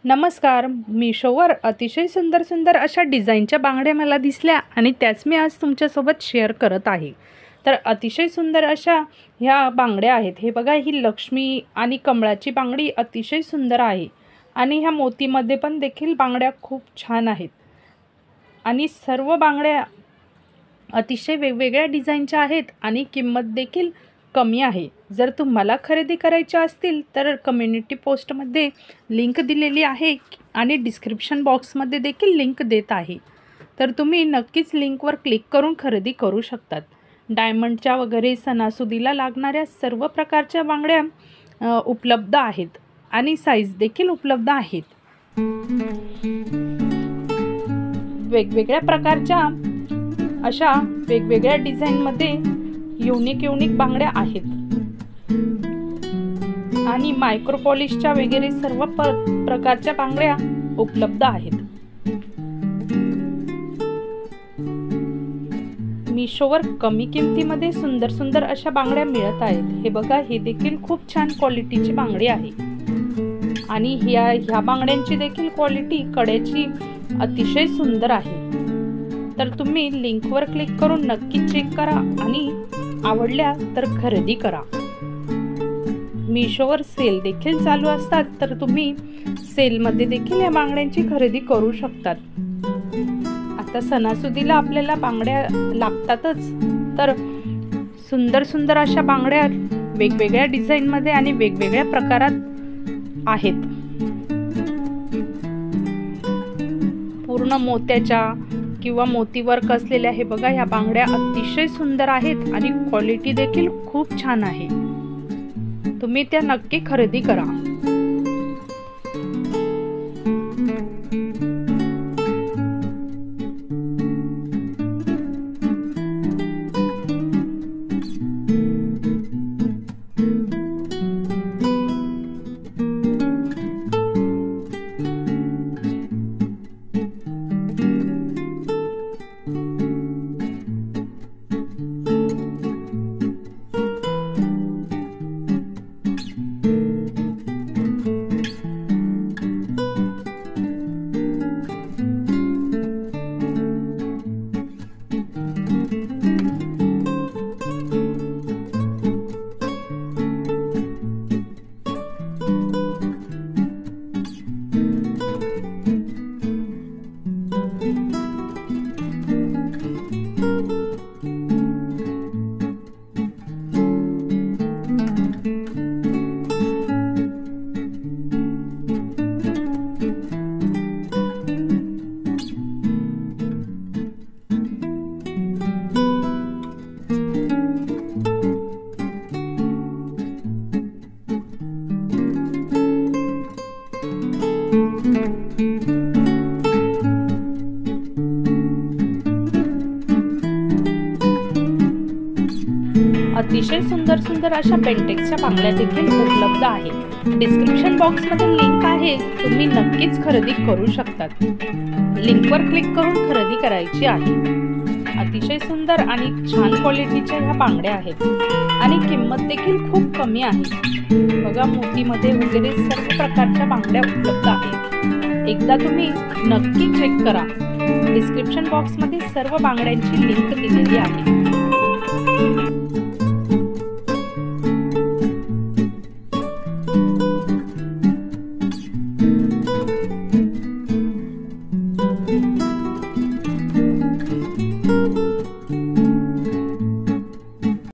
नमस्कार. मीशोवर अतिशय सुंदर सुंदर अशा डिझाईनच्या बांगड्या मला दिसल्या आणि त्याच मी आज तुमच्यासोबत शेअर करत आहे. तर अतिशय सुंदर अशा ह्या बांगड्या आहेत. हे बघा, ही लक्ष्मी आणि कमळाची बांगडी अतिशय सुंदर आहे आणि ह्या मोतीमध्ये पण देखील बांगड्या खूप छान आहेत आणि सर्व बांगड्या अतिशय वेगवेगळ्या डिझाईनच्या आहेत आणि किंमत देखील कमी आहे. जर तुम्हाला खरेदी करायची असतील तर कम्युनिटी पोस्टमध्ये लिंक दिलेली आहे आणि डिस्क्रिप्शन बॉक्समध्ये देखील लिंक देत आहे. तर तुम्ही नक्कीच लिंकवर क्लिक करून खरेदी करू शकतात. डायमंडच्या वगैरे सणासुदीला लागणाऱ्या सर्व प्रकारच्या बांगड्या उपलब्ध आहेत आणि साईज देखील उपलब्ध आहेत. वेगवेगळ्या प्रकारच्या अशा वेगवेगळ्या डिझाईनमध्ये युनिक बांगड्या आहेत आणि मायक्रो पॉलिशच्या वगैरे सर्व प्रकारच्या बांगड्या उपलब्ध आहेत. मीशोवर कमी किमतीमध्ये सुंदर सुंदर अशा बांगड्या मिळत आहेत. हे बघा, हे देखील खूप छान क्वालिटीची बांगडी आहे आणि ह्या बांगड्यांची देखील क्वालिटी कड्याची अतिशय सुंदर आहे. तर तुम्ही लिंकवर क्लिक करून नक्की चेक करा आणि आवडल्या तर खरेदी करा. मीशोवर सेल देखील चालू असतात, तर तुम्ही सेलमध्ये देखील या बांगड्यांची खरेदी करू शकतात. आता सणासुदीला आपल्याला बांगड्या लागतातच, तर सुंदर सुंदर अशा बांगड्या वेगवेगळ्या डिझाईनमध्ये आणि वेगवेगळ्या प्रकारात आहेत. पूर्ण मोत्याच्या किंवा मोती वर्क असलेल्या हे बघा, ह्या बांगड्या अतिशय सुंदर आहेत आणि क्वालिटी देखील खूप छान आहे. तुम्ही त्या नक्की खरेदी करा. अतिशय सुंदर सुंदर अशा बेंटेक्सच्या बांगड्या देखील उपलब्ध आहेत. डिस्क्रिप्शन बॉक्समध्ये लिंक आहे, तुम्ही नक्कीच खरेदी करू शकतात. लिंकवर क्लिक करून खरेदी करायची आहे. अतिशय सुंदर आणि छान क्वालिटीच्या ह्या बांगड्या आहेत आणि किंमत देखील खूप कमी आहे. बघा, मोतीमध्ये वगैरे सर्व प्रकारच्या बांगड्या उपलब्ध आहेत. एकदा तुम्ही नक्की चेक करा. डिस्क्रिप्शन बॉक्समध्ये सर्व बांगड्यांची लिंक दिलेली आहे.